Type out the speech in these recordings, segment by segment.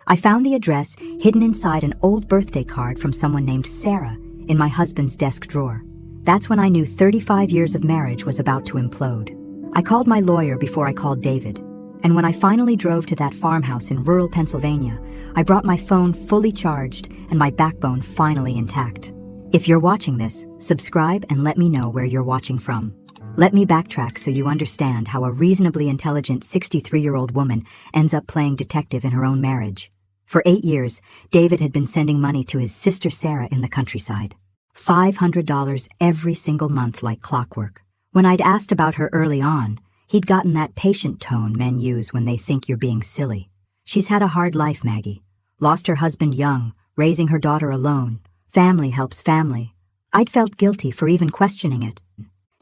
I found the address hidden inside an old birthday card from someone named Sarah in my husband's desk drawer. That's when I knew 35 years of marriage was about to implode. I called my lawyer before I called David, and when I finally drove to that farmhouse in rural Pennsylvania, I brought my phone fully charged and my backbone finally intact. If you're watching this, subscribe and let me know where you're watching from. Let me backtrack so you understand how a reasonably intelligent 63-year-old woman ends up playing detective in her own marriage. For 8 years, David had been sending money to his sister Sarah in the countryside. $500 every single month like clockwork. When I'd asked about her early on, he'd gotten that patient tone men use when they think you're being silly. She's had a hard life, Maggie. Lost her husband young, raising her daughter alone. Family helps family. I'd felt guilty for even questioning it.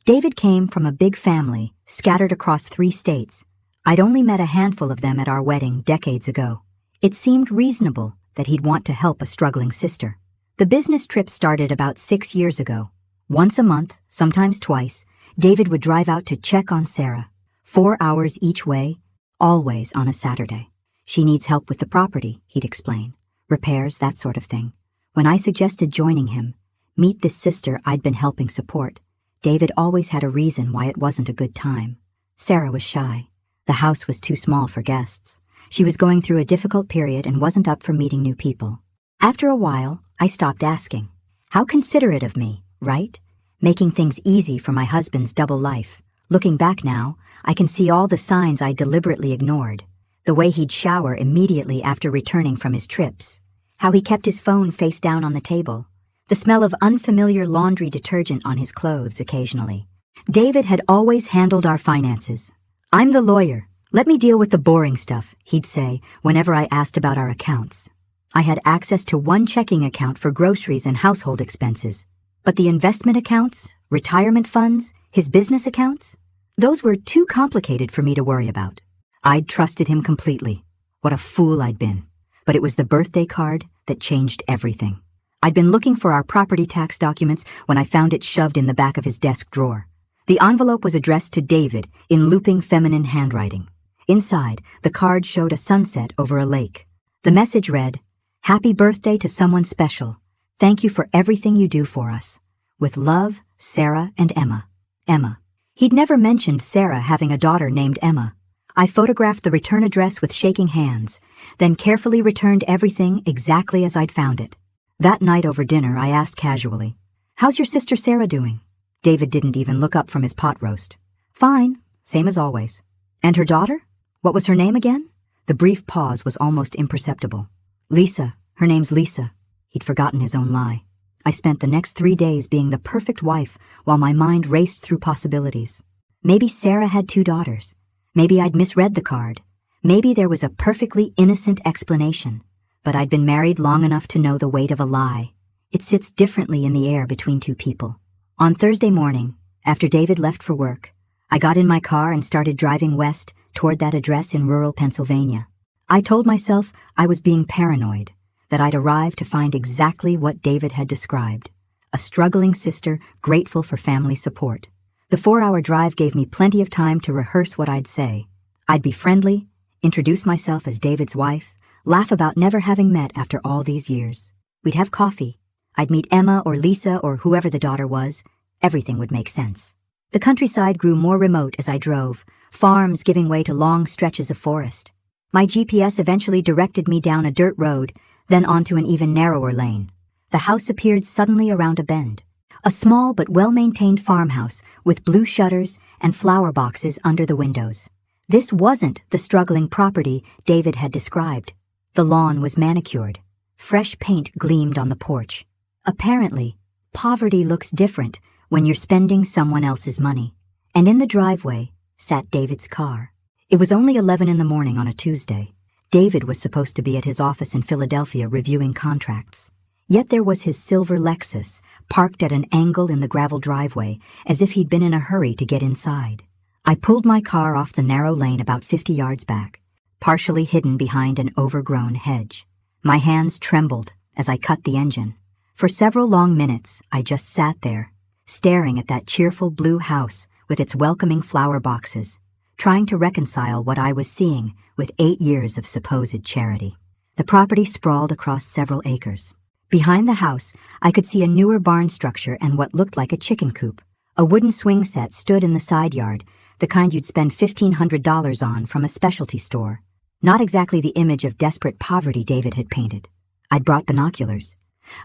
David came from a big family, scattered across 3 states. I'd only met a handful of them at our wedding decades ago. It seemed reasonable that he'd want to help a struggling sister. The business trip started about 6 years ago. Once a month, sometimes twice, David would drive out to check on Sarah. 4 hours each way, always on a Saturday. She needs help with the property, he'd explain. Repairs, that sort of thing. When I suggested joining him, meet this sister I'd been helping support, David always had a reason why it wasn't a good time. Sarah was shy. The house was too small for guests. She was going through a difficult period and wasn't up for meeting new people. After a while, I stopped asking. How considerate of me, right? Making things easy for my husband's double life. Looking back now, I can see all the signs I deliberately ignored. The way he'd shower immediately after returning from his trips. How he kept his phone face down on the table. The smell of unfamiliar laundry detergent on his clothes occasionally. David had always handled our finances. I'm the lawyer. Let me deal with the boring stuff, he'd say whenever I asked about our accounts. I had access to one checking account for groceries and household expenses. But the investment accounts, retirement funds, his business accounts? Those were too complicated for me to worry about. I'd trusted him completely. What a fool I'd been. But it was the birthday card that changed everything. I'd been looking for our property tax documents when I found it shoved in the back of his desk drawer. The envelope was addressed to David in looping feminine handwriting. Inside, the card showed a sunset over a lake. The message read, "Happy birthday to someone special. Thank you for everything you do for us. With love, Sarah and Emma." Emma. He'd never mentioned Sarah having a daughter named Emma. I photographed the return address with shaking hands, then carefully returned everything exactly as I'd found it. That night over dinner, I asked casually, "How's your sister Sarah doing?" David didn't even look up from his pot roast. "Fine, same as always." "And her daughter? What was her name again?" The brief pause was almost imperceptible. "Lisa. Her name's Lisa." He'd forgotten his own lie. I spent the next 3 days being the perfect wife while my mind raced through possibilities. Maybe Sarah had 2 daughters. Maybe I'd misread the card. Maybe there was a perfectly innocent explanation. But I'd been married long enough to know the weight of a lie. It sits differently in the air between 2 people. On Thursday morning, after David left for work, I got in my car and started driving west toward that address in rural Pennsylvania. I told myself I was being paranoid, that I'd arrived to find exactly what David had described. A struggling sister grateful for family support. The 4-hour drive gave me plenty of time to rehearse what I'd say. I'd be friendly, introduce myself as David's wife, laugh about never having met after all these years. We'd have coffee. I'd meet Emma or Lisa or whoever the daughter was. Everything would make sense. The countryside grew more remote as I drove, farms giving way to long stretches of forest. My GPS eventually directed me down a dirt road, then onto an even narrower lane. The house appeared suddenly around a bend. A small but well-maintained farmhouse with blue shutters and flower boxes under the windows. This wasn't the struggling property David had described. The lawn was manicured. Fresh paint gleamed on the porch. Apparently, poverty looks different when you're spending someone else's money. And in the driveway sat David's car. It was only 11 in the morning on a Tuesday. David was supposed to be at his office in Philadelphia reviewing contracts. Yet there was his silver Lexus, parked at an angle in the gravel driveway, as if he'd been in a hurry to get inside. I pulled my car off the narrow lane about 50 yards back, partially hidden behind an overgrown hedge. My hands trembled as I cut the engine. For several long minutes, I just sat there, staring at that cheerful blue house with its welcoming flower boxes, trying to reconcile what I was seeing with 8 years of supposed charity. The property sprawled across several acres. Behind the house, I could see a newer barn structure and what looked like a chicken coop. A wooden swing set stood in the side yard, the kind you'd spend $1,500 on from a specialty store. Not exactly the image of desperate poverty David had painted. I'd brought binoculars.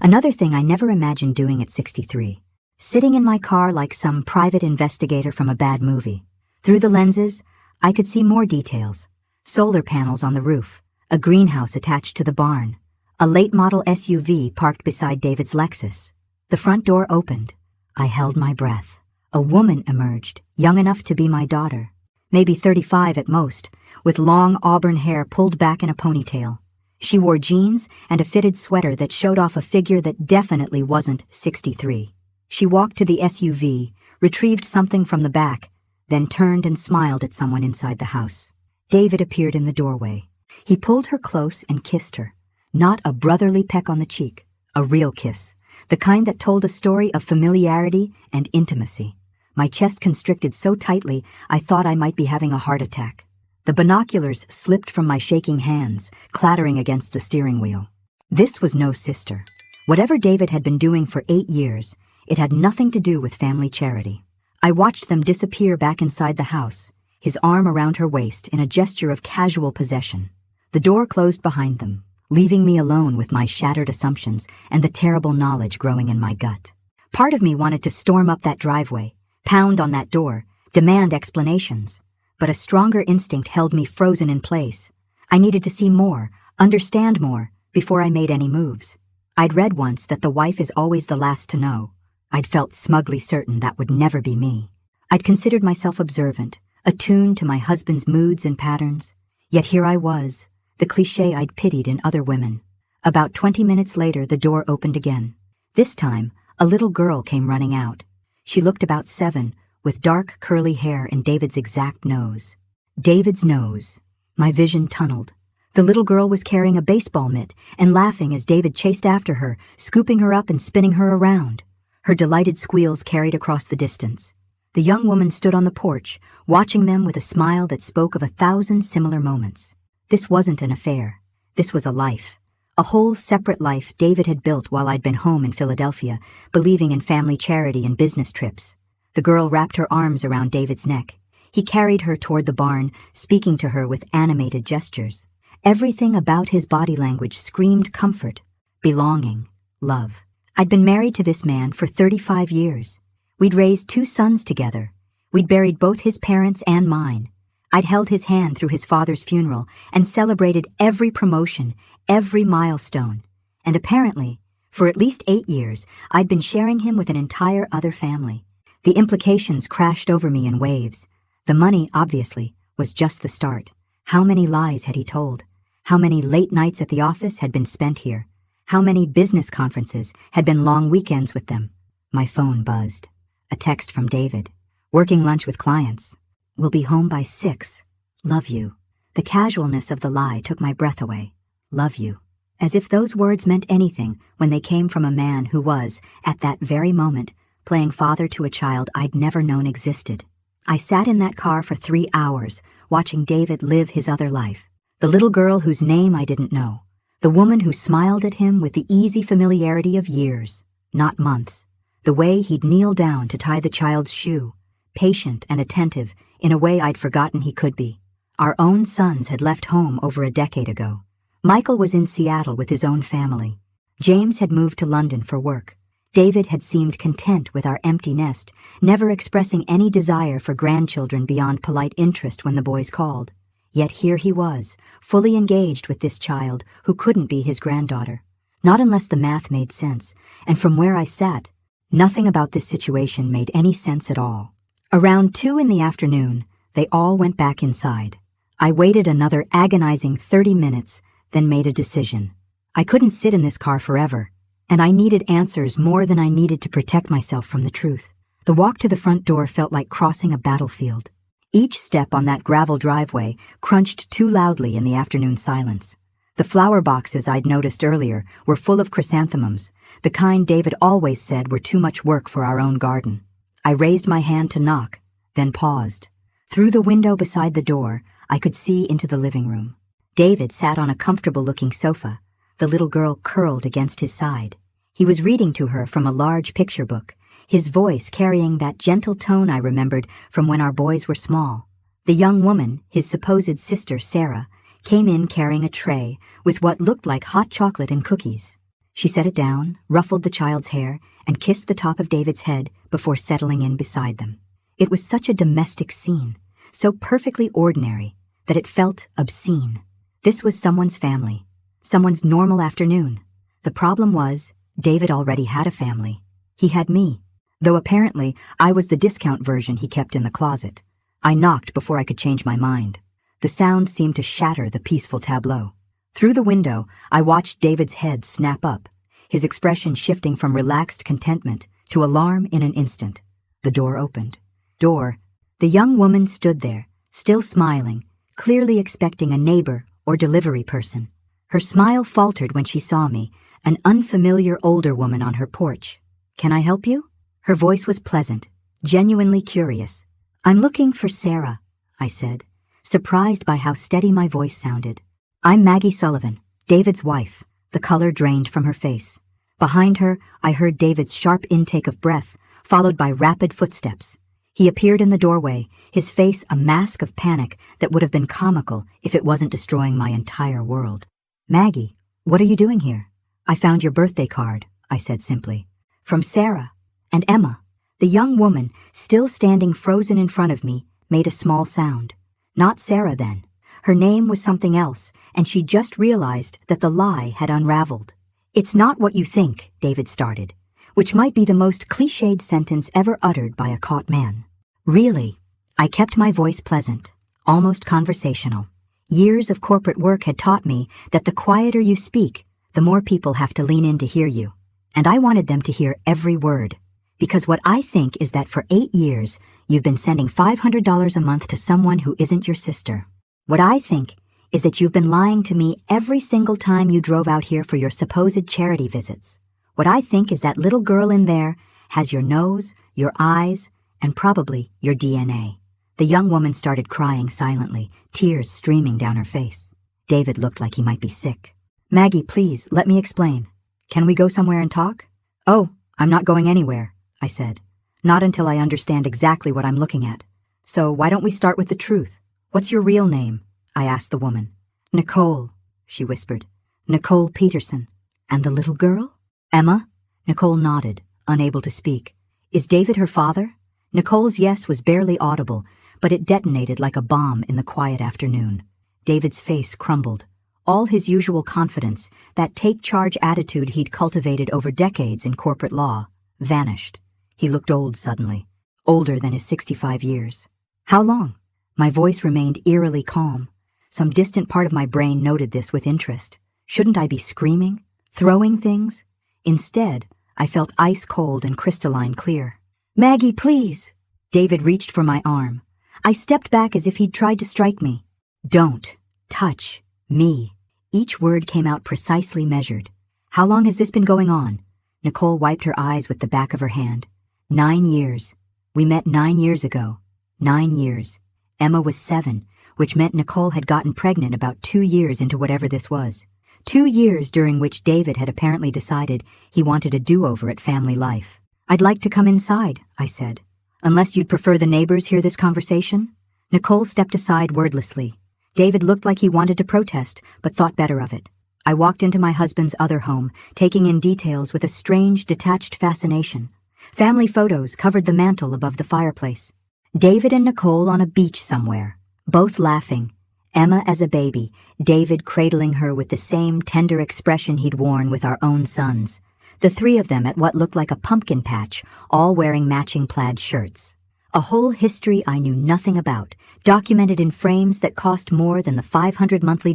Another thing I never imagined doing at 63. Sitting in my car like some private investigator from a bad movie. Through the lenses, I could see more details. Solar panels on the roof, a greenhouse attached to the barn, a late-model SUV parked beside David's Lexus. The front door opened. I held my breath. A woman emerged, young enough to be my daughter. Maybe 35 at most, with long auburn hair pulled back in a ponytail. She wore jeans and a fitted sweater that showed off a figure that definitely wasn't 63. She walked to the SUV, retrieved something from the back, then turned and smiled at someone inside the house. David appeared in the doorway. He pulled her close and kissed her. Not a brotherly peck on the cheek, a real kiss, the kind that told a story of familiarity and intimacy. My chest constricted so tightly I thought I might be having a heart attack. The binoculars slipped from my shaking hands, clattering against the steering wheel. This was no sister. Whatever David had been doing for 8 years, it had nothing to do with family charity. I watched them disappear back inside the house, his arm around her waist in a gesture of casual possession. The door closed behind them, leaving me alone with my shattered assumptions and the terrible knowledge growing in my gut. Part of me wanted to storm up that driveway, pound on that door, demand explanations. But a stronger instinct held me frozen in place. I needed to see more, understand more, before I made any moves. I'd read once that the wife is always the last to know. I'd felt smugly certain that would never be me. I'd considered myself observant, attuned to my husband's moods and patterns. Yet here I was, the cliché I'd pitied in other women. About 20 minutes later, the door opened again. This time, a little girl came running out. She looked about 7, with dark, curly hair and David's exact nose. David's nose. My vision tunneled. The little girl was carrying a baseball mitt and laughing as David chased after her, scooping her up and spinning her around. Her delighted squeals carried across the distance. The young woman stood on the porch, watching them with a smile that spoke of 1,000 similar moments. This wasn't an affair. This was a life. A whole separate life David had built while I'd been home in Philadelphia, believing in family charity and business trips. The girl wrapped her arms around David's neck. He carried her toward the barn, speaking to her with animated gestures. Everything about his body language screamed comfort, belonging, love. I'd been married to this man for 35 years. We'd raised 2 sons together. We'd buried both his parents and mine. I'd held his hand through his father's funeral and celebrated every promotion, every milestone. And apparently, for at least 8 years, I'd been sharing him with an entire other family. The implications crashed over me in waves. The money, obviously, was just the start. How many lies had he told? How many late nights at the office had been spent here? How many business conferences had been long weekends with them? My phone buzzed. A text from David. Working lunch with clients. Will be home by 6. Love you. The casualness of the lie took my breath away. Love you. As if those words meant anything when they came from a man who was, at that very moment, playing father to a child I'd never known existed. I sat in that car for 3 hours, watching David live his other life. The little girl whose name I didn't know. The woman who smiled at him with the easy familiarity of years, not months. The way he'd kneel down to tie the child's shoe, patient and attentive in a way I'd forgotten he could be. Our own sons had left home over a decade ago. Michael was in Seattle with his own family. James had moved to London for work. David had seemed content with our empty nest, never expressing any desire for grandchildren beyond polite interest when the boys called. Yet here he was, fully engaged with this child who couldn't be his granddaughter. Not unless the math made sense, and from where I sat, nothing about this situation made any sense at all. Around 2 in the afternoon, they all went back inside. I waited another agonizing 30 minutes, then made a decision. I couldn't sit in this car forever, and I needed answers more than I needed to protect myself from the truth. The walk to the front door felt like crossing a battlefield. Each step on that gravel driveway crunched too loudly in the afternoon silence. The flower boxes I'd noticed earlier were full of chrysanthemums, the kind David always said were too much work for our own garden. I raised my hand to knock, then paused. Through the window beside the door, I could see into the living room. David sat on a comfortable-looking sofa, the little girl curled against his side. He was reading to her from a large picture book, his voice carrying that gentle tone I remembered from when our boys were small. The young woman, his supposed sister Sarah, came in carrying a tray with what looked like hot chocolate and cookies. She set it down, ruffled the child's hair, and kissed the top of David's head before settling in beside them. It was such a domestic scene, so perfectly ordinary, that it felt obscene. This was someone's family, someone's normal afternoon. The problem was, David already had a family. He had me, though apparently I was the discount version he kept in the closet. I knocked before I could change my mind. The sound seemed to shatter the peaceful tableau. Through the window, I watched David's head snap up, his expression shifting from relaxed contentment to alarm in an instant. The door opened. The young woman stood there, still smiling, clearly expecting a neighbor or delivery person. Her smile faltered when she saw me, an unfamiliar older woman on her porch. "Can I help you?" Her voice was pleasant, genuinely curious. "I'm looking for Sarah," I said, surprised by how steady my voice sounded. "I'm Maggie Sullivan, David's wife." The color drained from her face. Behind her, I heard David's sharp intake of breath, followed by rapid footsteps. He appeared in the doorway, his face a mask of panic that would have been comical if it wasn't destroying my entire world. "Maggie, what are you doing here?" "I found your birthday card," I said simply. "From Sarah and Emma." The young woman, still standing frozen in front of me, made a small sound. Not Sarah, then. Her name was something else, and she just realized that the lie had unraveled. "It's not what you think," David started, which might be the most cliched sentence ever uttered by a caught man. "Really?" I kept my voice pleasant, almost conversational. Years of corporate work had taught me that the quieter you speak, the more people have to lean in to hear you. And I wanted them to hear every word. Because what I think is that for 8 years, you've been sending $500 a month to someone who isn't your sister. What I think is that you've been lying to me every single time you drove out here for your supposed charity visits. What I think is that little girl in there has your nose, your eyes, and probably your DNA. The young woman started crying silently, tears streaming down her face. David looked like he might be sick. "Maggie, please, let me explain. Can we go somewhere and talk?" "Oh, I'm not going anywhere," I said. "Not until I understand exactly what I'm looking at. So why don't we start with the truth? What's your real name?" I asked the woman. "Nicole," she whispered. "Nicole Peterson." "And the little girl?" "Emma?" Nicole nodded, unable to speak. "Is David her father?" Nicole's yes was barely audible, but it detonated like a bomb in the quiet afternoon. David's face crumbled. All his usual confidence, that take-charge attitude he'd cultivated over decades in corporate law, vanished. He looked old suddenly, older than his 65 years. "How long?" My voice remained eerily calm. Some distant part of my brain noted this with interest. Shouldn't I be screaming, throwing things? Instead, I felt ice cold and crystalline clear. "Maggie, please!" David reached for my arm. I stepped back as if he'd tried to strike me. "Don't touch me." Each word came out precisely measured. "How long has this been going on?" Nicole wiped her eyes with the back of her hand. 9 years. We met 9 years ago. 9 years. Emma was 7, which meant Nicole had gotten pregnant about 2 years into whatever this was. 2 years during which David had apparently decided he wanted a do-over at family life. "I'd like to come inside," I said. "Unless you'd prefer the neighbors hear this conversation?" Nicole stepped aside wordlessly. David looked like he wanted to protest, but thought better of it. I walked into my husband's other home, taking in details with a strange, detached fascination. Family photos covered the mantel above the fireplace. David and Nicole on a beach somewhere, both laughing. Emma as a baby, David cradling her with the same tender expression he'd worn with our own sons. The 3 of them at what looked like a pumpkin patch, all wearing matching plaid shirts. A whole history I knew nothing about, documented in frames that cost more than the $500 monthly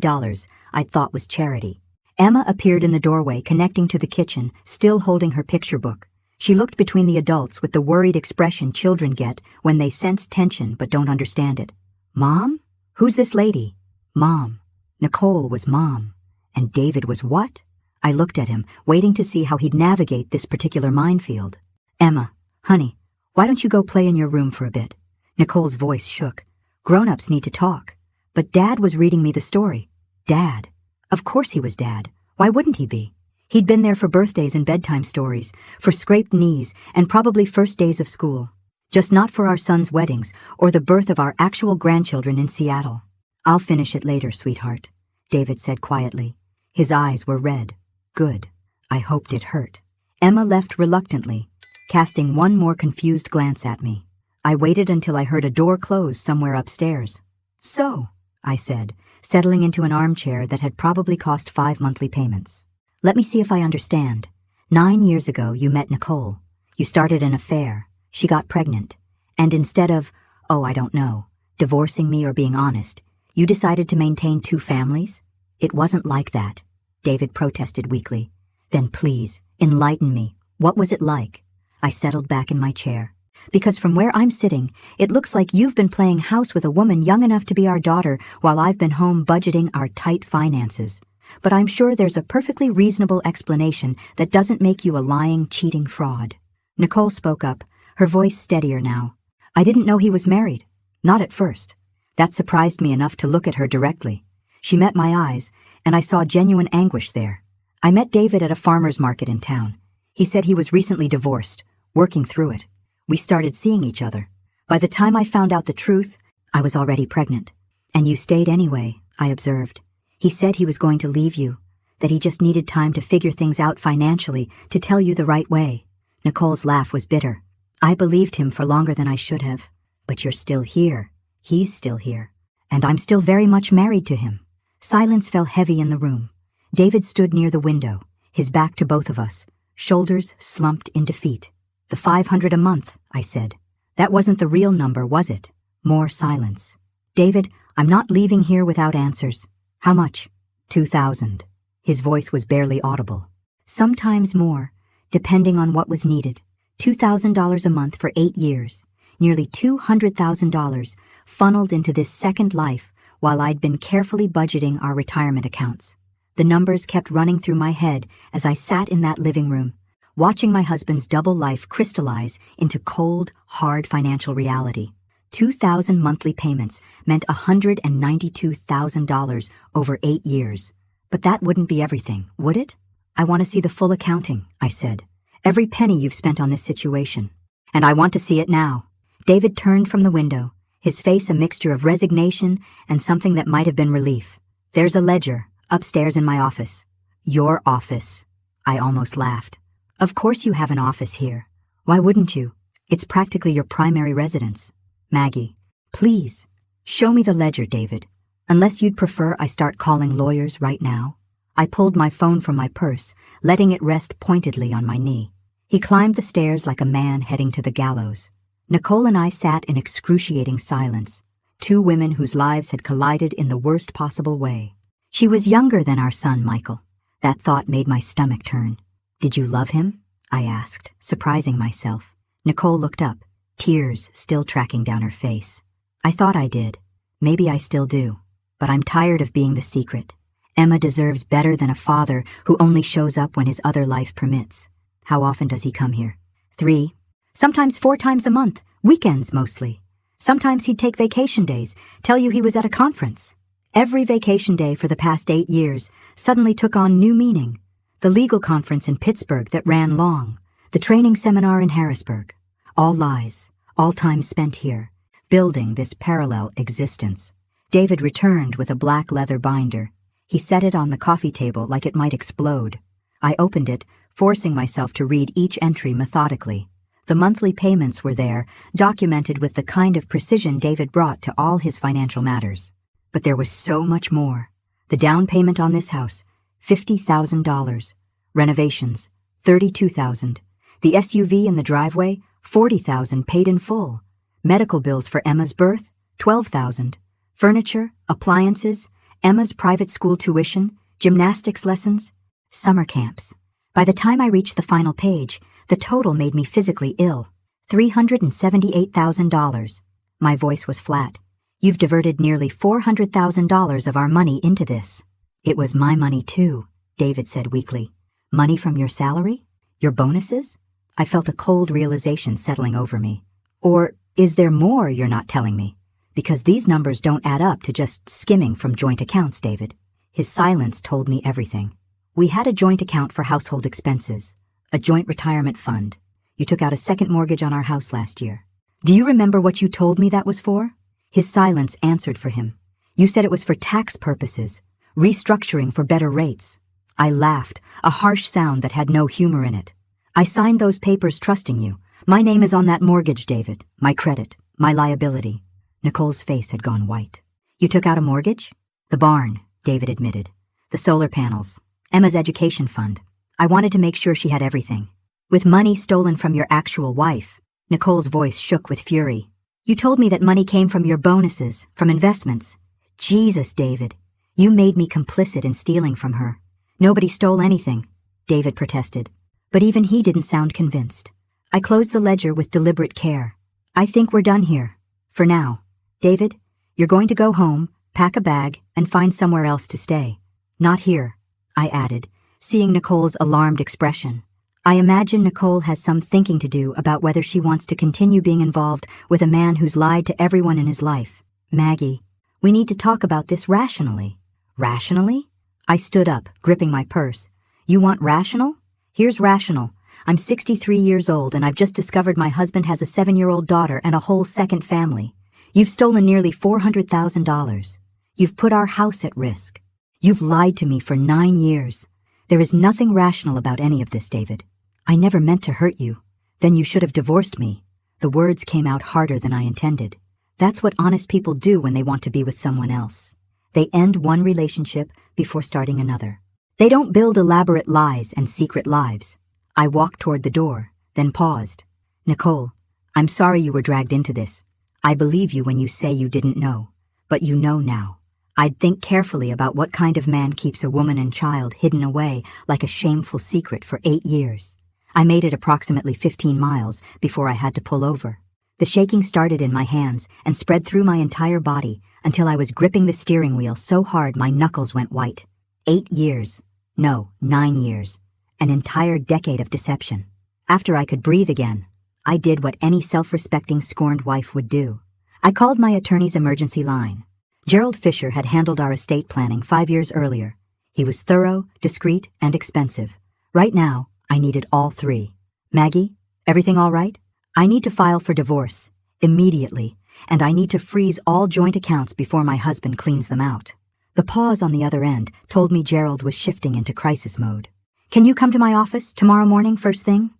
I'd thought was charity. Emma appeared in the doorway connecting to the kitchen, still holding her picture book. She looked between the adults with the worried expression children get when they sense tension but don't understand it. "Mom? Who's this lady?" "Mom." Nicole was Mom. And David was what? I looked at him, waiting to see how he'd navigate this particular minefield. "Emma, honey, why don't you go play in your room for a bit?" Nicole's voice shook. "Grown-ups need to talk." But Dad was reading me the story. Dad. Of course he was Dad. Why wouldn't he be? He'd been there for birthdays and bedtime stories, for scraped knees, and probably first days of school. Just not for our sons' weddings or the birth of our actual grandchildren in Seattle. I'll finish it later, sweetheart, David said quietly. His eyes were red. Good. I hoped it hurt. Emma left reluctantly, casting one more confused glance at me. I waited until I heard a door close somewhere upstairs. So, I said, settling into an armchair that had probably cost 5 monthly payments. Let me see if I understand. 9 years ago, you met Nicole. You started an affair. She got pregnant. And instead of, I don't know, divorcing me or being honest, you decided to maintain 2 families? It wasn't like that, David protested weakly. Then please, enlighten me. What was it like? I settled back in my chair. Because from where I'm sitting, it looks like you've been playing house with a woman young enough to be our daughter while I've been home budgeting our tight finances. But I'm sure there's a perfectly reasonable explanation that doesn't make you a lying, cheating fraud. Nicole spoke up, her voice steadier now. I didn't know he was married. Not at first. That surprised me enough to look at her directly. She met my eyes, and I saw genuine anguish there. I met David at a farmer's market in town. He said he was recently divorced, working through it. We started seeing each other. By the time I found out the truth, I was already pregnant. And you stayed anyway, I observed. He said he was going to leave you, that he just needed time to figure things out financially to tell you the right way. Nicole's laugh was bitter. I believed him for longer than I should have. But you're still here. He's still here. And I'm still very much married to him. Silence fell heavy in the room. David stood near the window, his back to both of us, shoulders slumped in defeat. The $500 a month, I said. That wasn't the real number, was it? More silence. David, I'm not leaving here without answers. How much? 2,000. His voice was barely audible. Sometimes more, depending on what was needed. $2,000 a month for 8 years. Nearly $200,000 funneled into this second life while I'd been carefully budgeting our retirement accounts. The numbers kept running through my head as I sat in that living room, watching my husband's double life crystallize into cold, hard financial reality. 2,000 monthly payments meant $192,000 over 8 years. But that wouldn't be everything, would it? I want to see the full accounting, I said. Every penny you've spent on this situation. And I want to see it now. David turned from the window, his face a mixture of resignation and something that might have been relief. There's a ledger, upstairs in my office. Your office. I almost laughed. Of course you have an office here. Why wouldn't you? It's practically your primary residence. Maggie, please, show me the ledger, David. Unless you'd prefer I start calling lawyers right now. I pulled my phone from my purse, letting it rest pointedly on my knee. He climbed the stairs like a man heading to the gallows. Nicole and I sat in excruciating silence, 2 women whose lives had collided in the worst possible way. She was younger than our son, Michael. That thought made my stomach turn. Did you love him? I asked, surprising myself. Nicole looked up, tears still tracking down her face. I thought I did. Maybe I still do. But I'm tired of being the secret. Emma deserves better than a father who only shows up when his other life permits. How often does he come here? 3, sometimes 4 times a month, weekends mostly. Sometimes he'd take vacation days, tell you he was at a conference. Every vacation day for the past 8 years suddenly took on new meaning. The legal conference in Pittsburgh that ran long, the training seminar in Harrisburg. All lies, all time spent here, building this parallel existence. David returned with a black leather binder. He set it on the coffee table like it might explode. I opened it, forcing myself to read each entry methodically. The monthly payments were there, documented with the kind of precision David brought to all his financial matters. But there was so much more. The down payment on this house, $50,000. Renovations, $32,000. The SUV in the driveway, $40,000 paid in full. Medical bills for Emma's birth, $12,000. Furniture, appliances, Emma's private school tuition, gymnastics lessons, summer camps. By the time I reached the final page, the total made me physically ill. $378,000. My voice was flat. You've diverted nearly $400,000 of our money into this. It was my money too, David said weakly. Money from your salary? Your bonuses? I felt a cold realization settling over me. Or is there more you're not telling me? Because these numbers don't add up to just skimming from joint accounts, David. His silence told me everything. We had a joint account for household expenses, a joint retirement fund. You took out a second mortgage on our house last year. Do you remember what you told me that was for? His silence answered for him. You said it was for tax purposes, restructuring for better rates. I laughed, a harsh sound that had no humor in it. I signed those papers trusting you. My name is on that mortgage, David. My credit, my liability. Nicole's face had gone white. You took out a mortgage? The barn, David admitted. The solar panels. Emma's education fund. I wanted to make sure she had everything. With money stolen from your actual wife. Nicole's voice shook with fury. You told me that money came from your bonuses, from investments. Jesus, David. You made me complicit in stealing from her. Nobody stole anything, David protested. But even he didn't sound convinced. I closed the ledger with deliberate care. I think we're done here. For now. David, you're going to go home, pack a bag, and find somewhere else to stay. Not here, I added, seeing Nicole's alarmed expression. I imagine Nicole has some thinking to do about whether she wants to continue being involved with a man who's lied to everyone in his life. Maggie, we need to talk about this rationally. Rationally? I stood up, gripping my purse. You want rational? Here's rational. I'm 63 years old and I've just discovered my husband has a 7-year-old daughter and a whole second family. You've stolen nearly $400,000. You've put our house at risk. You've lied to me for 9 years. There is nothing rational about any of this, David. I never meant to hurt you. Then you should have divorced me. The words came out harder than I intended. That's what honest people do when they want to be with someone else. They end one relationship before starting another. They don't build elaborate lies and secret lives. I walked toward the door, then paused. Nicole, I'm sorry you were dragged into this. I believe you when you say you didn't know. But you know now. I'd think carefully about what kind of man keeps a woman and child hidden away like a shameful secret for 8 years. I made it approximately 15 miles before I had to pull over. The shaking started in my hands and spread through my entire body until I was gripping the steering wheel so hard my knuckles went white. 8 years. No, 9 years. An entire decade of deception. After I could breathe again, I did what any self-respecting scorned wife would do. I called my attorney's emergency line. Gerald Fisher had handled our estate planning 5 years earlier. He was thorough, discreet, and expensive. Right now, I needed all three. Maggie, everything all right? I need to file for divorce, immediately, and I need to freeze all joint accounts before my husband cleans them out. The pause on the other end told me Gerald was shifting into crisis mode. Can you come to my office tomorrow morning first thing?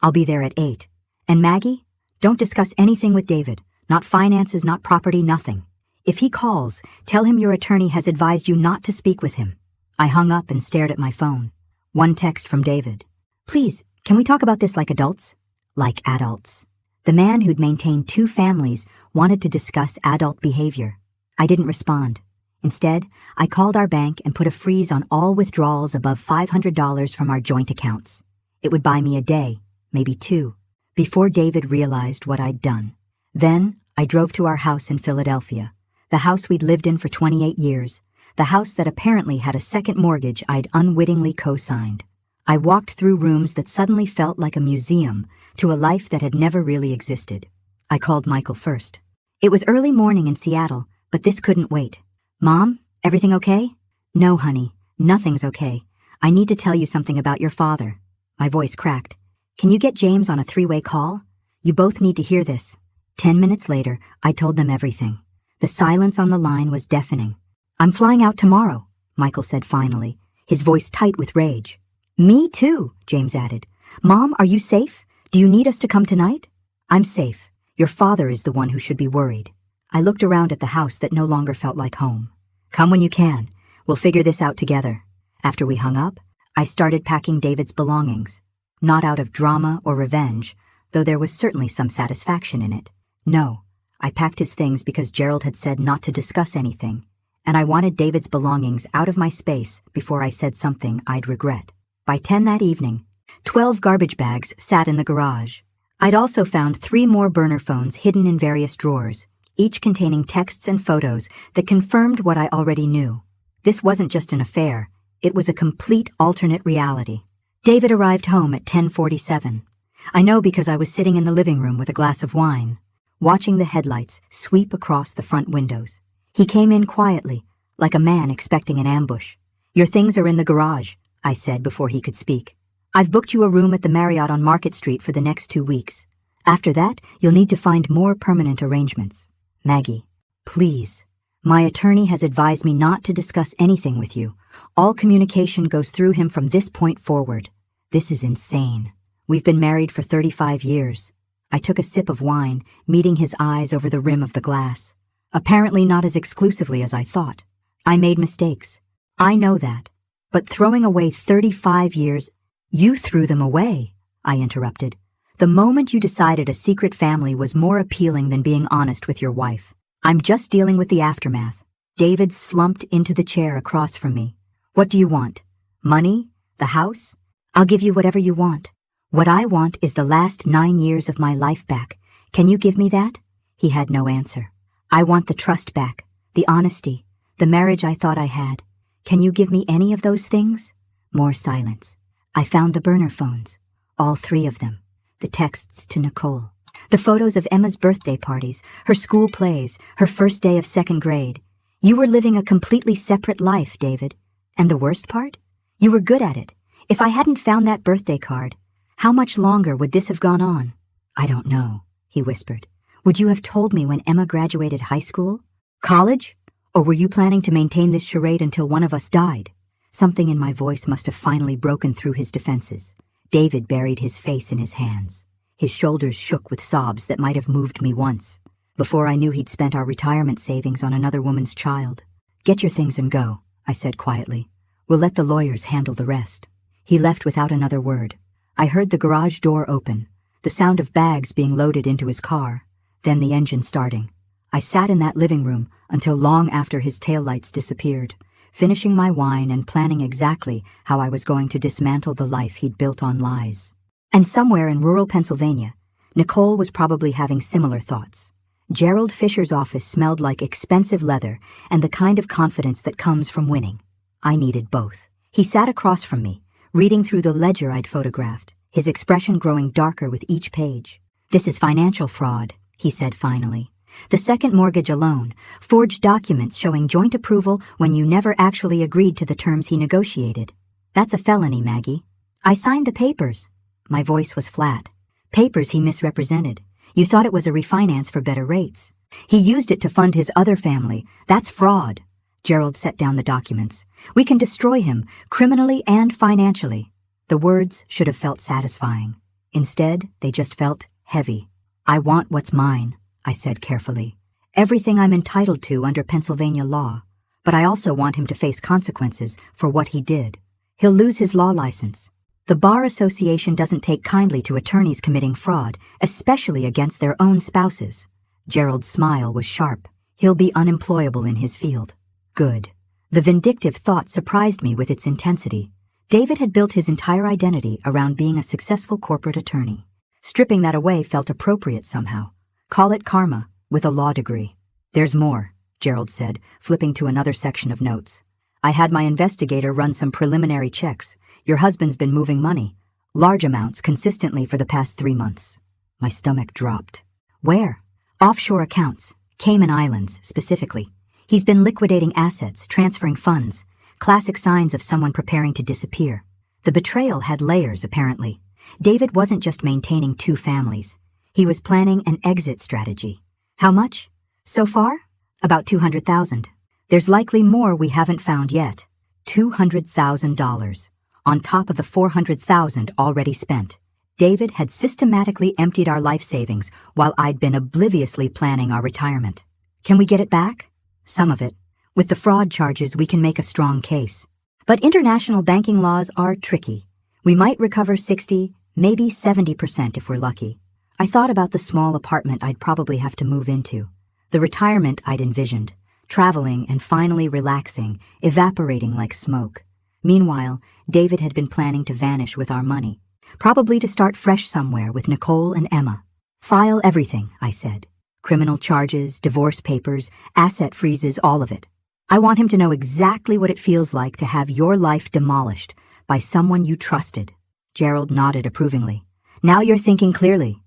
I'll be there at 8. And Maggie, don't discuss anything with David. Not finances, not property, nothing. If he calls, tell him your attorney has advised you not to speak with him. I hung up and stared at my phone. One text from David. Please, can we talk about this like adults? Like adults. The man who'd maintained 2 families wanted to discuss adult behavior. I didn't respond. Instead, I called our bank and put a freeze on all withdrawals above $500 from our joint accounts. It would buy me a day, maybe 2, before David realized what I'd done. Then, I drove to our house in Philadelphia, the house we'd lived in for 28 years, the house that apparently had a second mortgage I'd unwittingly co-signed. I walked through rooms that suddenly felt like a museum to a life that had never really existed. I called Michael first. It was early morning in Seattle, but this couldn't wait. Mom, everything okay? No, honey, nothing's okay. I need to tell you something about your father. My voice cracked. Can you get James on a 3-way call? You both need to hear this. 10 minutes later, I told them everything. The silence on the line was deafening. I'm flying out tomorrow, Michael said finally, his voice tight with rage. Me too, James added. Mom, are you safe? Do you need us to come tonight? I'm safe. Your father is the one who should be worried. I looked around at the house that no longer felt like home. Come when you can. We'll figure this out together. After we hung up, I started packing David's belongings. Not out of drama or revenge, though there was certainly some satisfaction in it. No, I packed his things because Gerald had said not to discuss anything, and I wanted David's belongings out of my space before I said something I'd regret. By 10 that evening, 12 garbage bags sat in the garage. I'd also found 3 more burner phones hidden in various drawers, each containing texts and photos that confirmed what I already knew. This wasn't just an affair, it was a complete alternate reality. David arrived home at 10:47. I know because I was sitting in the living room with a glass of wine, watching the headlights sweep across the front windows. He came in quietly, like a man expecting an ambush. Your things are in the garage, I said before he could speak. I've booked you a room at the Marriott on Market Street for the next 2 weeks. After that, you'll need to find more permanent arrangements. Maggie, please. My attorney has advised me not to discuss anything with you. All communication goes through him from this point forward. This is insane. We've been married for 35 years. I took a sip of wine, meeting his eyes over the rim of the glass. Apparently not as exclusively as I thought. I made mistakes. I know that. But throwing away 35 years, you threw them away, I interrupted. The moment you decided a secret family was more appealing than being honest with your wife. I'm just dealing with the aftermath. David slumped into the chair across from me. What do you want? Money? The house? I'll give you whatever you want. What I want is the last 9 years of my life back. Can you give me that? He had no answer. I want the trust back, the honesty, the marriage I thought I had. Can you give me any of those things? More silence. I found the burner phones, all 3 of them, the texts to Nicole, the photos of Emma's birthday parties, her school plays, her first day of 2nd grade. You were living a completely separate life, David. And the worst part? You were good at it. If I hadn't found that birthday card, how much longer would this have gone on? I don't know, he whispered. Would you have told me when Emma graduated high school? College? Or were you planning to maintain this charade until one of us died? Something in my voice must have finally broken through his defenses. David buried his face in his hands. His shoulders shook with sobs that might have moved me once. Before I knew he'd spent our retirement savings on another woman's child. Get your things and go, I said quietly. We'll let the lawyers handle the rest. He left without another word. I heard the garage door open, the sound of bags being loaded into his car, then the engine starting. I sat in that living room until long after his taillights disappeared, finishing my wine and planning exactly how I was going to dismantle the life he'd built on lies. And somewhere in rural Pennsylvania, Nicole was probably having similar thoughts. Gerald Fisher's office smelled like expensive leather and the kind of confidence that comes from winning. I needed both. He sat across from me, reading through the ledger I'd photographed, his expression growing darker with each page. This is financial fraud, he said finally. The second mortgage alone, forged documents showing joint approval when you never actually agreed to the terms he negotiated. That's a felony, Maggie. I signed the papers. My voice was flat. Papers he misrepresented. You thought it was a refinance for better rates. He used it to fund his other family. That's fraud. Gerald set down the documents. We can destroy him, criminally and financially. The words should have felt satisfying. Instead, they just felt heavy. I want what's mine, I said carefully. Everything I'm entitled to under Pennsylvania law. But I also want him to face consequences for what he did. He'll lose his law license. The Bar Association doesn't take kindly to attorneys committing fraud, especially against their own spouses. Gerald's smile was sharp. He'll be unemployable in his field. Good. The vindictive thought surprised me with its intensity. David had built his entire identity around being a successful corporate attorney. Stripping that away felt appropriate somehow. Call it karma, with a law degree. There's more, Gerald said, flipping to another section of notes. I had my investigator run some preliminary checks. Your husband's been moving money, large amounts consistently for the past 3 months. My stomach dropped. Where? Offshore accounts, Cayman Islands specifically. He's been liquidating assets, transferring funds, classic signs of someone preparing to disappear. The betrayal had layers, apparently. David wasn't just maintaining 2 families. He was planning an exit strategy. How much? So far? About $200,000. There's likely more we haven't found yet. $200,000. On top of the $400,000 already spent. David had systematically emptied our life savings while I'd been obliviously planning our retirement. Can we get it back? Some of it. With the fraud charges, we can make a strong case. But international banking laws are tricky. We might recover 60, maybe 70% if we're lucky. I thought about the small apartment I'd probably have to move into, the retirement I'd envisioned, traveling and finally relaxing, evaporating like smoke. Meanwhile, David had been planning to vanish with our money, probably to start fresh somewhere with Nicole and Emma. File everything, I said. Criminal charges, divorce papers, asset freezes, all of it. I want him to know exactly what it feels like to have your life demolished by someone you trusted. Gerald nodded approvingly. Now you're thinking clearly.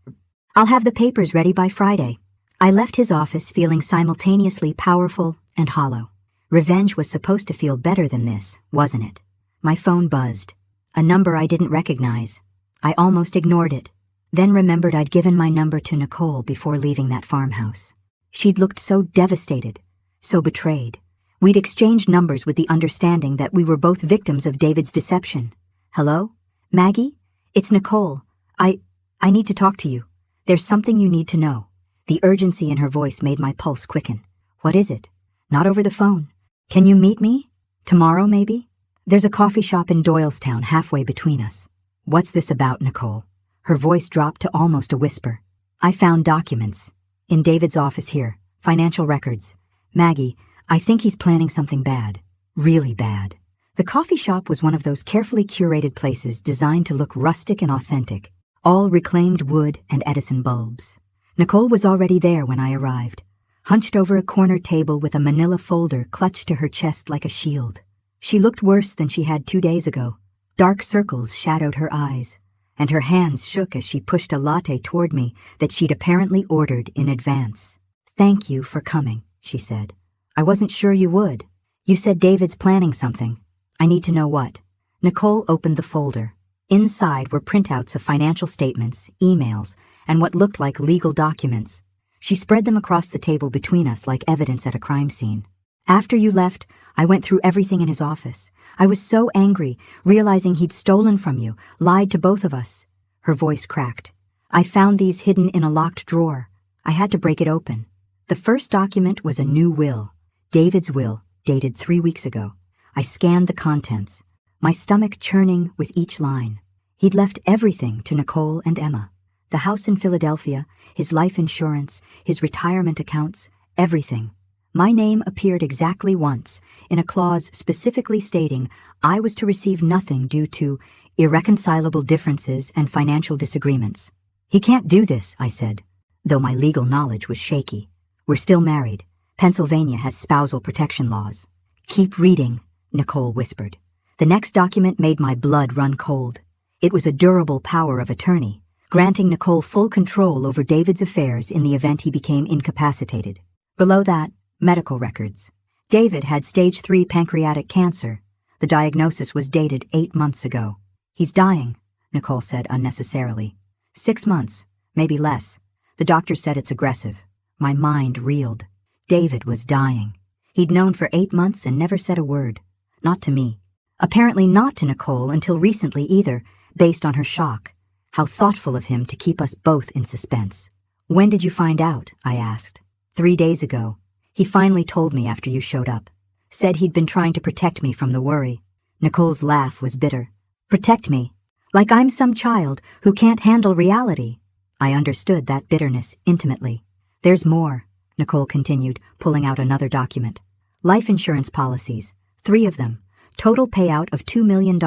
I'll have the papers ready by Friday. I left his office feeling simultaneously powerful and hollow. Revenge was supposed to feel better than this, wasn't it? My phone buzzed. A number I didn't recognize. I almost ignored it, then remembered I'd given my number to Nicole before leaving that farmhouse. She'd looked so devastated, so betrayed. We'd exchanged numbers with the understanding that we were both victims of David's deception. Hello? Maggie? It's Nicole. I need to talk to you. There's something you need to know. The urgency in her voice made my pulse quicken. What is it? Not over the phone. Can you meet me? Tomorrow, maybe? There's a coffee shop in Doylestown halfway between us. What's this about, Nicole? Her voice dropped to almost a whisper. I found documents. In David's office here. Financial records. Maggie, I think he's planning something bad. Really bad. The coffee shop was one of those carefully curated places designed to look rustic and authentic. All reclaimed wood and Edison bulbs. Nicole was already there when I arrived, hunched over a corner table with a manila folder clutched to her chest like a shield. She looked worse than she had 2 days ago. Dark circles shadowed her eyes, and her hands shook as she pushed a latte toward me that she'd apparently ordered in advance. Thank you for coming, she said. I wasn't sure you would. You said David's planning something. I need to know what. Nicole opened the folder. Inside were printouts of financial statements, emails, and what looked like legal documents. She spread them across the table between us like evidence at a crime scene. After you left, I went through everything in his office. I was so angry, realizing he'd stolen from you, lied to both of us. Her voice cracked. I found these hidden in a locked drawer. I had to break it open. The first document was a new will. David's will, dated 3 weeks ago. I scanned the contents, my stomach churning with each line. He'd left everything to Nicole and Emma. The house in Philadelphia, his life insurance, his retirement accounts, everything. My name appeared exactly once, in a clause specifically stating I was to receive nothing due to irreconcilable differences and financial disagreements. He can't do this, I said, though my legal knowledge was shaky. We're still married. Pennsylvania has spousal protection laws. Keep reading, Nicole whispered. The next document made my blood run cold. It was a durable power of attorney, granting Nicole full control over David's affairs in the event he became incapacitated. Below that, medical records. David had stage 3 pancreatic cancer. The diagnosis was dated 8 months ago. He's dying, Nicole said unnecessarily. 6 months, maybe less. The doctor said it's aggressive. My mind reeled. David was dying. He'd known for 8 months and never said a word. Not to me. Apparently not to Nicole until recently either, based on her shock. How thoughtful of him to keep us both in suspense. When did you find out? I asked. 3 days ago. He finally told me after you showed up. Said he'd been trying to protect me from the worry. Nicole's laugh was bitter. Protect me? Like I'm some child who can't handle reality. I understood that bitterness intimately. There's more, Nicole continued, pulling out another document. Life insurance policies, 3 of them. Total payout of $2 million,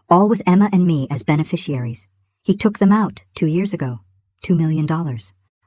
all with Emma and me as beneficiaries. He took them out 2 years ago. $2 million.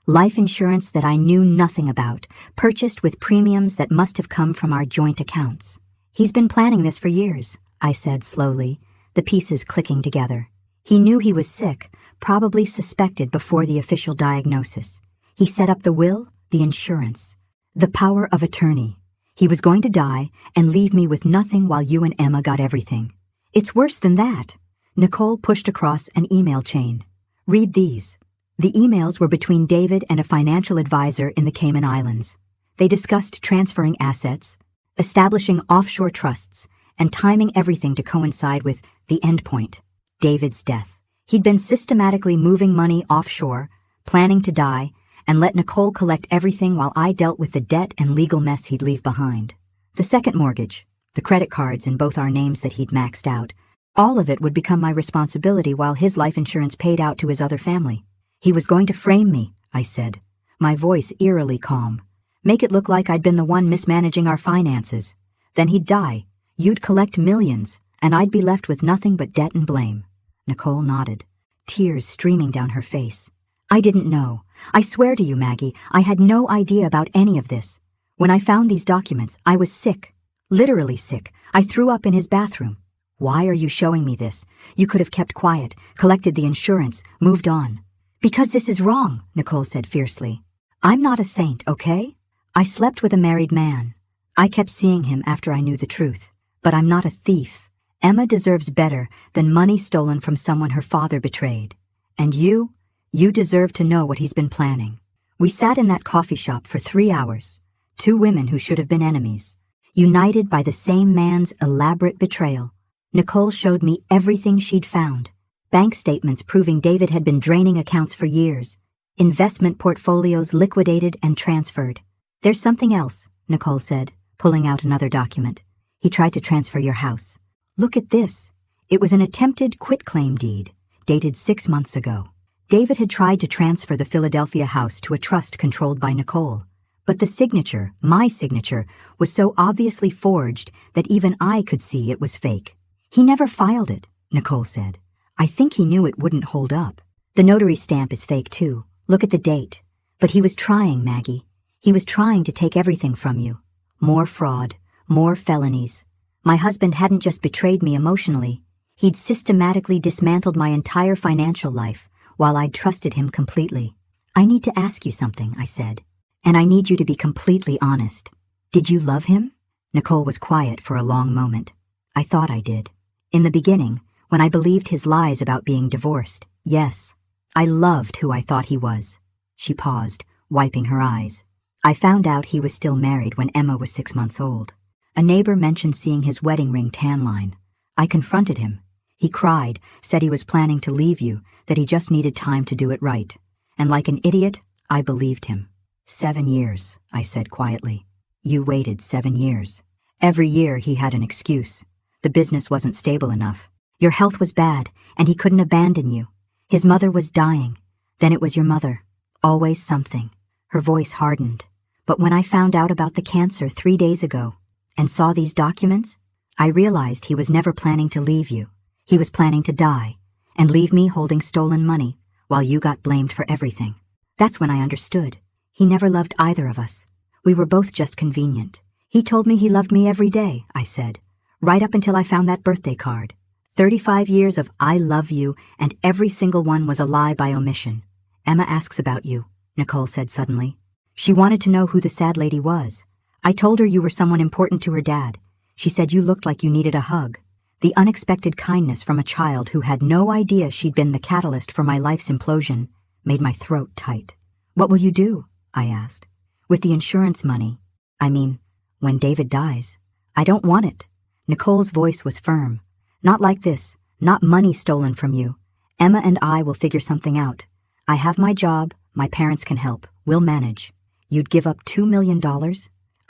Life insurance that I knew nothing about, purchased with premiums that must have come from our joint accounts. He's been planning this for years, I said slowly, the pieces clicking together. He knew he was sick, probably suspected before the official diagnosis. He set up the will, the insurance, the power of attorney. He was going to die and leave me with nothing while you and Emma got everything. It's worse than that. Nicole pushed across an email chain. Read these. The emails were between David and a financial advisor in the Cayman Islands. They discussed transferring assets, establishing offshore trusts, and timing everything to coincide with the endpoint, David's death. He'd been systematically moving money offshore, planning to die, and let Nicole collect everything while I dealt with the debt and legal mess he'd leave behind. The second mortgage, the credit cards in both our names that he'd maxed out, all of it would become my responsibility while his life insurance paid out to his other family. He was going to frame me, I said, my voice eerily calm. Make it look like I'd been the one mismanaging our finances. Then he'd die, you'd collect millions, and I'd be left with nothing but debt and blame. Nicole nodded, tears streaming down her face. I didn't know. I swear to you, Maggie, I had no idea about any of this. When I found these documents, I was sick. Literally sick. I threw up in his bathroom. Why are you showing me this? You could have kept quiet, collected the insurance, moved on. Because this is wrong, Nicole said fiercely. I'm not a saint, okay? I slept with a married man. I kept seeing him after I knew the truth. But I'm not a thief. Emma deserves better than money stolen from someone her father betrayed. And you deserve to know what he's been planning. We sat in that coffee shop for 3 hours. Two women who should have been enemies, united by the same man's elaborate betrayal. Nicole showed me everything she'd found. Bank statements proving David had been draining accounts for years. Investment portfolios liquidated and transferred. There's something else, Nicole said, pulling out another document. He tried to transfer your house. Look at this. It was an attempted quitclaim deed, dated 6 months ago. David had tried to transfer the Philadelphia house to a trust controlled by Nicole. But the signature, my signature, was so obviously forged that even I could see it was fake. He never filed it, Nicole said. I think he knew it wouldn't hold up. The notary stamp is fake too. Look at the date. But he was trying, Maggie. He was trying to take everything from you. More fraud, more felonies. My husband hadn't just betrayed me emotionally. He'd systematically dismantled my entire financial life while I'd trusted him completely. I need to ask you something, I said. And I need you to be completely honest. Did you love him? Nicole was quiet for a long moment. I thought I did. In the beginning, when I believed his lies about being divorced, yes. I loved who I thought he was. She paused, wiping her eyes. I found out he was still married when Emma was 6 months old. A neighbor mentioned seeing his wedding ring tan line. I confronted him. He cried, said he was planning to leave you, that he just needed time to do it right. And like an idiot, I believed him. 7 years, I said quietly. You waited 7 years. Every year he had an excuse. The business wasn't stable enough. Your health was bad, and he couldn't abandon you. His mother was dying. Then it was your mother. Always something. Her voice hardened. But when I found out about the cancer 3 days ago, and saw these documents, I realized he was never planning to leave you. He was planning to die, and leave me holding stolen money, while you got blamed for everything. That's when I understood. He never loved either of us. We were both just convenient. He told me he loved me every day, I said, right up until I found that birthday card. 35 years of I love you, and every single one was a lie by omission. Emma asks about you, Nicole said suddenly. She wanted to know who the sad lady was. I told her you were someone important to her dad. She said you looked like you needed a hug. The unexpected kindness from a child who had no idea she'd been the catalyst for my life's implosion made my throat tight. What will you do? I asked. With the insurance money. I mean, when David dies. I don't want it. Nicole's voice was firm. Not like this. Not money stolen from you. Emma and I will figure something out. I have my job. My parents can help. We'll manage. You'd give up $2 million?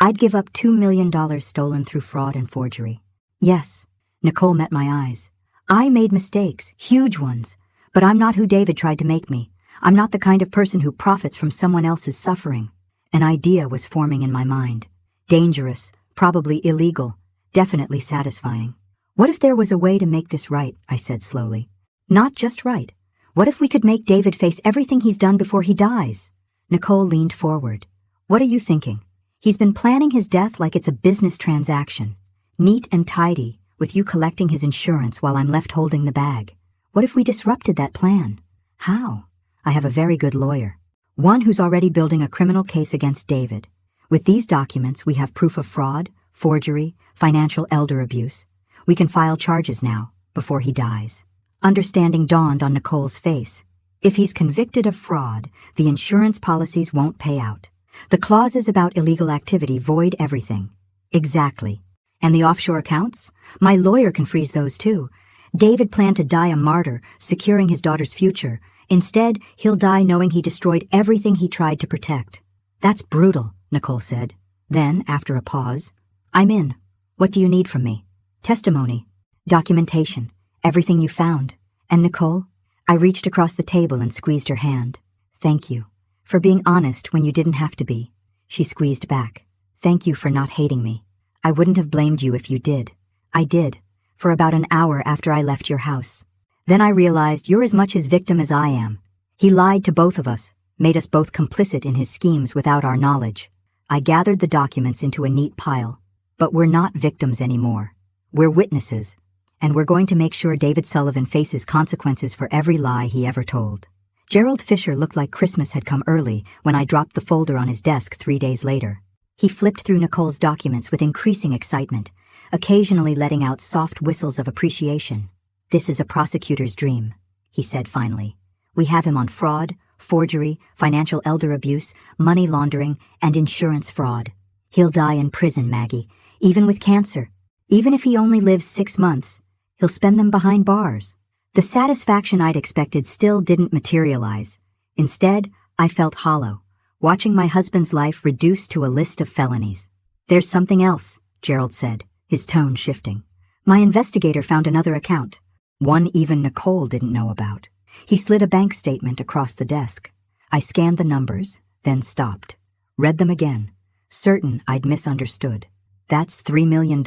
I'd give up $2 million stolen through fraud and forgery. Yes. Nicole met my eyes. I made mistakes, huge ones. But I'm not who David tried to make me. I'm not the kind of person who profits from someone else's suffering. An idea was forming in my mind. Dangerous, probably illegal, definitely satisfying. What if there was a way to make this right, I said slowly. Not just right. What if we could make David face everything he's done before he dies? Nicole leaned forward. What are you thinking? He's been planning his death like it's a business transaction. Neat and tidy, with you collecting his insurance while I'm left holding the bag. What if we disrupted that plan? How? I have a very good lawyer. One who's already building a criminal case against David. With these documents, we have proof of fraud, forgery, financial elder abuse. We can file charges now, before he dies. Understanding dawned on Nicole's face. If he's convicted of fraud, the insurance policies won't pay out. The clauses about illegal activity void everything. Exactly. And the offshore accounts? My lawyer can freeze those too. David planned to die a martyr, securing his daughter's future. Instead, he'll die knowing he destroyed everything he tried to protect. That's brutal, Nicole said. Then, after a pause, I'm in. What do you need from me? Testimony. Documentation. Everything you found. And Nicole? I reached across the table and squeezed her hand. Thank you. For being honest when you didn't have to be. She squeezed back. Thank you for not hating me. I wouldn't have blamed you if you did. I did. For about an hour after I left your house. Then I realized you're as much his victim as I am. He lied to both of us, made us both complicit in his schemes without our knowledge. I gathered the documents into a neat pile. But we're not victims anymore. We're witnesses. And we're going to make sure David Sullivan faces consequences for every lie he ever told. Gerald Fisher looked like Christmas had come early when I dropped the folder on his desk 3 days later. He flipped through Nicole's documents with increasing excitement, occasionally letting out soft whistles of appreciation. "This is a prosecutor's dream," he said finally. "We have him on fraud, forgery, financial elder abuse, money laundering, and insurance fraud. He'll die in prison, Maggie, even with cancer. Even if he only lives 6 months, he'll spend them behind bars." The satisfaction I'd expected still didn't materialize. Instead, I felt hollow, watching my husband's life reduced to a list of felonies. "There's something else," Gerald said, his tone shifting. "My investigator found another account, one even Nicole didn't know about." He slid a bank statement across the desk. I scanned the numbers, then stopped. Read them again, certain I'd misunderstood. "That's $3 million,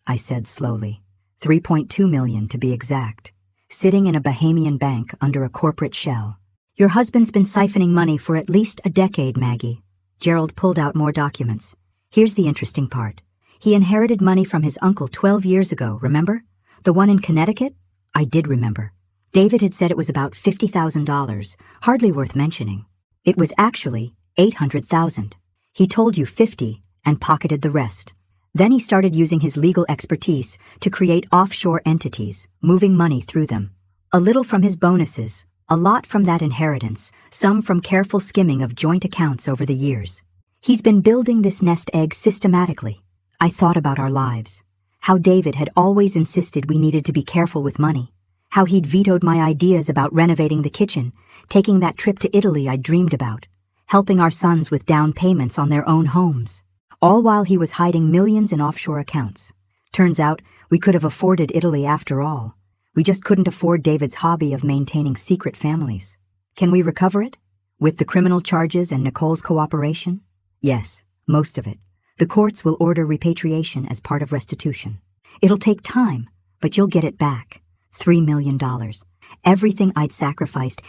I said slowly. 3.2 million to be exact. Sitting in a Bahamian bank under a corporate shell. Your husband's been siphoning money for at least a decade, Maggie." Gerald pulled out more documents. "Here's the interesting part. He inherited money from his uncle 12 years ago, remember? The one in Connecticut?" I did remember. David had said it was about $50,000, hardly worth mentioning. It was actually $800,000. He told you 50 and pocketed the rest. Then he started using his legal expertise to create offshore entities, moving money through them. A little from his bonuses, a lot from that inheritance, some from careful skimming of joint accounts over the years. He's been building this nest egg systematically. I thought about our lives. How David had always insisted we needed to be careful with money. How he'd vetoed my ideas about renovating the kitchen, taking that trip to Italy I dreamed about, helping our sons with down payments on their own homes. All while he was hiding millions in offshore accounts. Turns out we could have afforded Italy after all. We just couldn't afford David's hobby of maintaining secret families. Can we recover it? With the criminal charges and Nicole's cooperation? Yes, most of it. The courts will order repatriation as part of restitution. It'll take time, but you'll get it back. $3 million. Everything I'd sacrificed,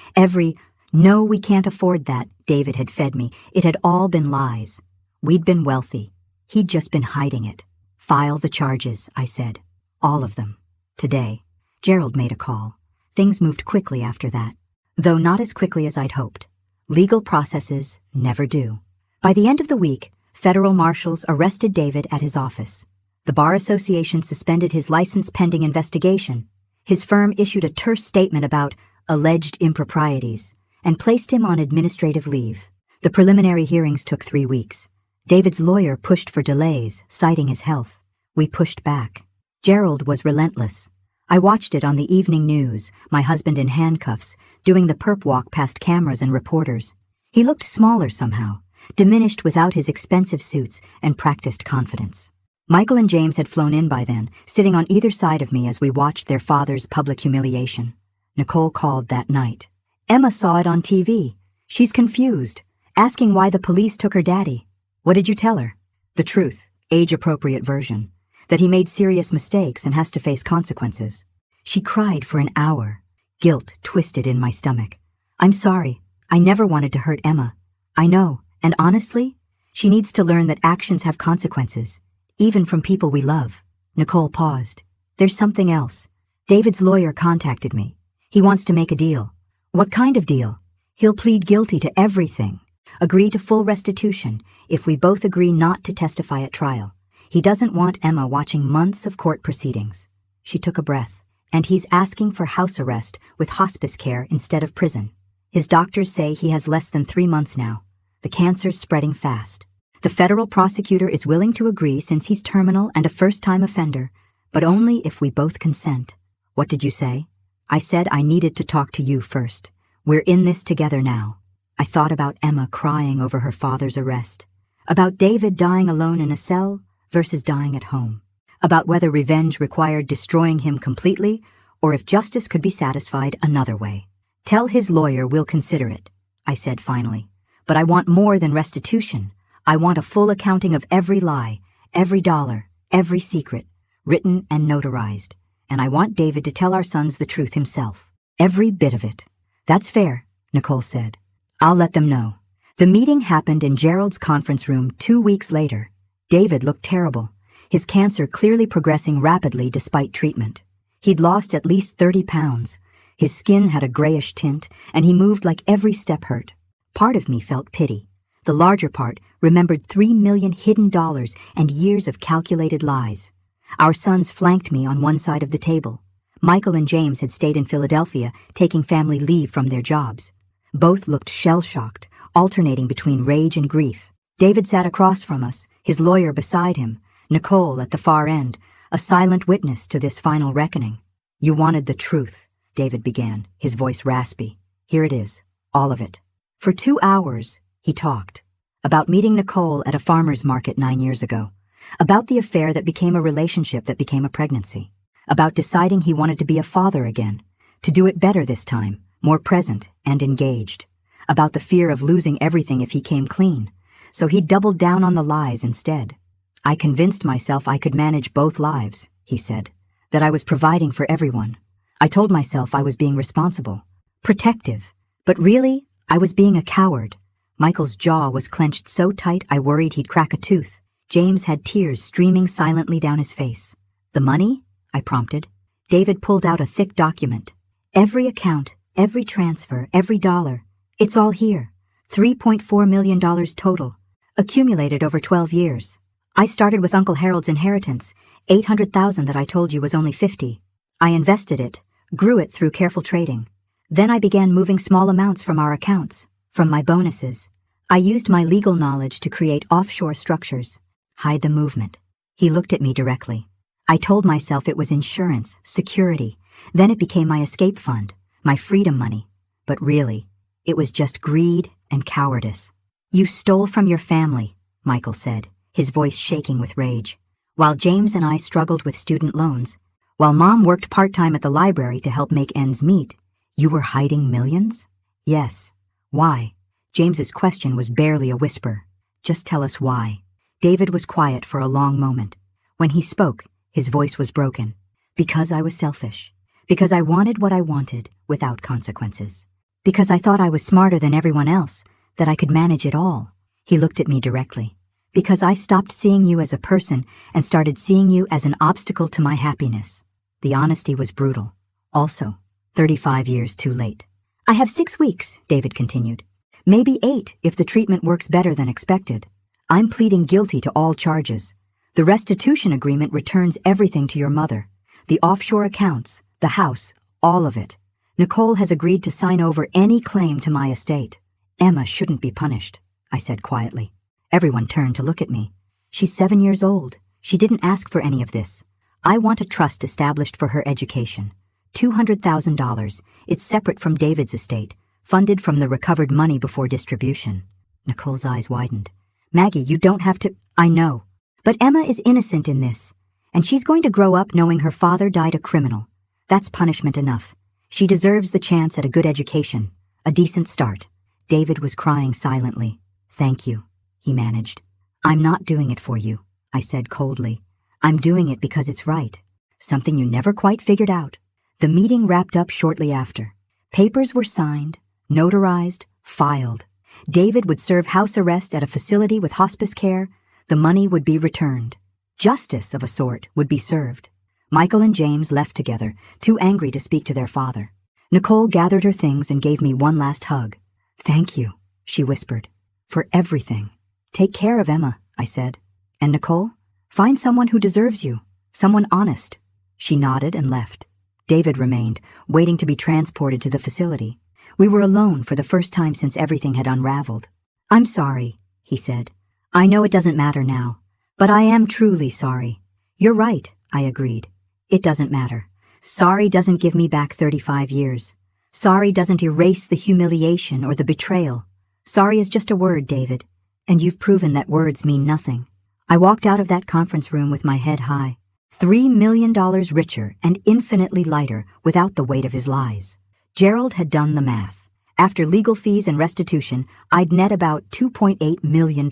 "No, we can't afford that," David had fed me. It had all been lies. We'd been wealthy. He'd just been hiding it. "File the charges," I said. "All of them. Today." Gerald made a call. Things moved quickly after that, though not as quickly as I'd hoped. Legal processes never do. By the end of the week, federal marshals arrested David at his office. The Bar Association suspended his license pending investigation. His firm issued a terse statement about alleged improprieties and placed him on administrative leave. The preliminary hearings took 3 weeks. David's lawyer pushed for delays, citing his health. We pushed back. Gerald was relentless. I watched it on the evening news, my husband in handcuffs, doing the perp walk past cameras and reporters. He looked smaller somehow, diminished without his expensive suits and practiced confidence. Michael and James had flown in by then, sitting on either side of me as we watched their father's public humiliation. Nicole called that night. Emma saw it on TV. She's confused, asking why the police took her daddy. What did you tell her? The truth, age-appropriate version, that he made serious mistakes and has to face consequences. She cried for an hour, guilt twisted in my stomach. "I'm sorry. I never wanted to hurt Emma. I know, and honestly, she needs to learn that actions have consequences, even from people we love." Nicole paused. "There's something else. David's lawyer contacted me. He wants to make a deal." "What kind of deal?" "He'll plead guilty to everything. Agree to full restitution if we both agree not to testify at trial. He doesn't want Emma watching months of court proceedings." She took a breath. "And he's asking for house arrest with hospice care instead of prison. His doctors say he has less than 3 months now. The cancer's spreading fast. The federal prosecutor is willing to agree since he's terminal and a first-time offender, but only if we both consent." "What did you say?" "I said I needed to talk to you first. We're in this together now." I thought about Emma crying over her father's arrest, about David dying alone in a cell versus dying at home, about whether revenge required destroying him completely or if justice could be satisfied another way. "Tell his lawyer we'll consider it," I said finally. "But I want more than restitution. I want a full accounting of every lie, every dollar, every secret, written and notarized. And I want David to tell our sons the truth himself. Every bit of it." "That's fair," Nicole said. "I'll let them know." The meeting happened in Gerald's conference room 2 weeks later. David looked terrible, his cancer clearly progressing rapidly despite treatment. He'd lost at least 30 pounds. His skin had a grayish tint, and he moved like every step hurt. Part of me felt pity. The larger part remembered 3 million hidden dollars and years of calculated lies. Our sons flanked me on one side of the table. Michael and James had stayed in Philadelphia, taking family leave from their jobs. Both looked shell-shocked, alternating between rage and grief. David sat across from us, his lawyer beside him, Nicole at the far end, a silent witness to this final reckoning. "You wanted the truth," David began, his voice raspy. "Here it is, all of it." For 2 hours, he talked. About meeting Nicole at a farmer's market 9 years ago. About the affair that became a relationship that became a pregnancy. About deciding he wanted to be a father again, to do it better this time, more present and engaged. About the fear of losing everything if he came clean, so he doubled down on the lies instead. "I convinced myself I could manage both lives," he said, "that I was providing for everyone. I told myself I was being responsible, protective, but really, I was being a coward." Michael's jaw was clenched so tight I worried he'd crack a tooth. James had tears streaming silently down his face. "The money?" I prompted. David pulled out a thick document. "Every account, every transfer, every dollar. It's all here. $3.4 million total, accumulated over 12 years. I started with Uncle Harold's inheritance, $800,000 that I told you was only 50. I invested it, grew it through careful trading. Then I began moving small amounts from our accounts, from my bonuses. I used my legal knowledge to create offshore structures, hide the movement." He looked at me directly. "I told myself it was insurance, security. Then it became my escape fund, my freedom money. But really, it was just greed and cowardice." "You stole from your family," Michael said, his voice shaking with rage. "While James and I struggled with student loans, while Mom worked part-time at the library to help make ends meet, you were hiding millions?" "Yes." "Why?" James's question was barely a whisper. "Just tell us why." David was quiet for a long moment. When he spoke, his voice was broken. "Because I was selfish. Because I wanted what I wanted, without consequences. Because I thought I was smarter than everyone else, that I could manage it all." He looked at me directly. "Because I stopped seeing you as a person and started seeing you as an obstacle to my happiness." The honesty was brutal. Also, 35 years too late. "I have 6 weeks," David continued. "Maybe 8 if the treatment works better than expected. I'm pleading guilty to all charges. The restitution agreement returns everything to your mother. The offshore accounts, the house, all of it. Nicole has agreed to sign over any claim to my estate. Emma shouldn't be punished," I said quietly. Everyone turned to look at me. "She's 7 years old. She didn't ask for any of this. I want a trust established for her education. $200,000. It's separate from David's estate, funded from the recovered money before distribution." Nicole's eyes widened. "Maggie, you don't have to—" "I know. But Emma is innocent in this, and she's going to grow up knowing her father died a criminal. That's punishment enough. She deserves the chance at a good education, a decent start." David was crying silently. "Thank you," he managed. "I'm not doing it for you," I said coldly. "I'm doing it because it's right. Something you never quite figured out." The meeting wrapped up shortly after. Papers were signed, notarized, filed. David would serve house arrest at a facility with hospice care. The money would be returned. Justice, of a sort, would be served. Michael and James left together, too angry to speak to their father. Nicole gathered her things and gave me one last hug. "Thank you," she whispered, "for everything." "Take care of Emma," I said. "And Nicole? Find someone who deserves you, someone honest." She nodded and left. David remained, waiting to be transported to the facility. We were alone for the first time since everything had unraveled. "I'm sorry," he said. "I know it doesn't matter now, but I am truly sorry." "You're right," I agreed. "It doesn't matter. Sorry doesn't give me back 35 years. Sorry doesn't erase the humiliation or the betrayal. Sorry is just a word, David, and you've proven that words mean nothing." I walked out of that conference room with my head high, $3 million richer and infinitely lighter without the weight of his lies. Gerald had done the math. After legal fees and restitution, I'd net about $2.8 million,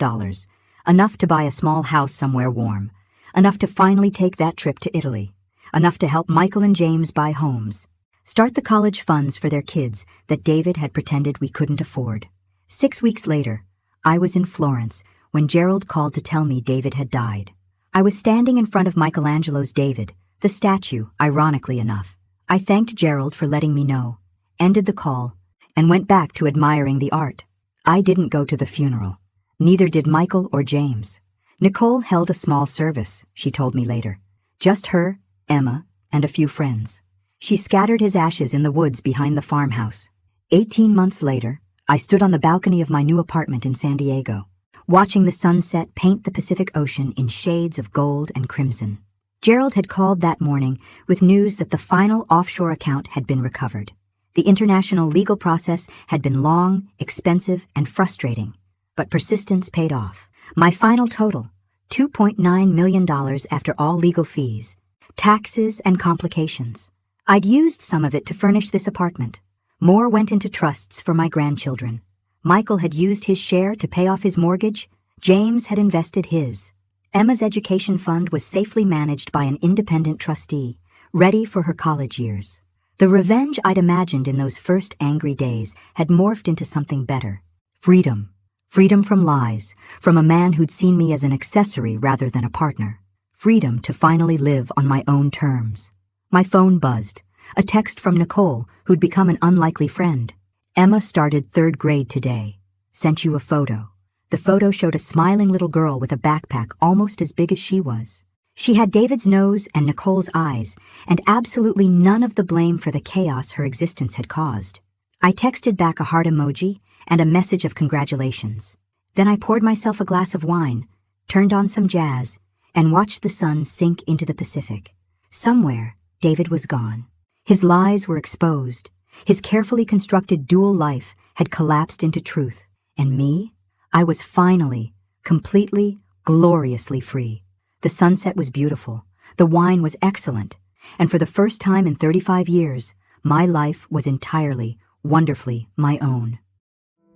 enough to buy a small house somewhere warm, enough to finally take that trip to Italy, enough to help Michael and James buy homes, start the college funds for their kids that David had pretended we couldn't afford. 6 weeks later, I was in Florence when Gerald called to tell me David had died. I was standing in front of Michelangelo's David, the statue, ironically enough. I thanked Gerald for letting me know, ended the call, and went back to admiring the art. I didn't go to the funeral. Neither did Michael or James. Nicole held a small service, she told me later. Just her, Emma, and a few friends. She scattered his ashes in the woods behind the farmhouse. 18 months later, I stood on the balcony of my new apartment in San Diego, watching the sunset paint the Pacific Ocean in shades of gold and crimson. Gerald had called that morning with news that the final offshore account had been recovered. The international legal process had been long, expensive, and frustrating, but persistence paid off. My final total, $2.9 million after all legal fees, taxes, and complications. I'd used some of it to furnish this apartment. More went into trusts for my grandchildren. Michael had used his share to pay off his mortgage. James had invested his. Emma's education fund was safely managed by an independent trustee, ready for her college years. The revenge I'd imagined in those first angry days had morphed into something better. Freedom. Freedom from lies, from a man who'd seen me as an accessory rather than a partner. Freedom to finally live on my own terms. My phone buzzed. A text from Nicole, who'd become an unlikely friend. Emma started 3rd grade today. Sent you a photo. The photo showed a smiling little girl with a backpack almost as big as she was. She had David's nose and Nicole's eyes, and absolutely none of the blame for the chaos her existence had caused. I texted back a heart emoji and a message of congratulations. Then I poured myself a glass of wine, turned on some jazz, and watched the sun sink into the Pacific. Somewhere, David was gone. His lies were exposed. His carefully constructed dual life had collapsed into truth. And me? I was finally, completely, gloriously free. The sunset was beautiful. The wine was excellent. And for the first time in 35 years, my life was entirely, wonderfully my own.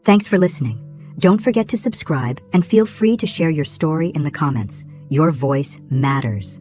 Thanks for listening. Don't forget to subscribe and feel free to share your story in the comments. Your voice matters.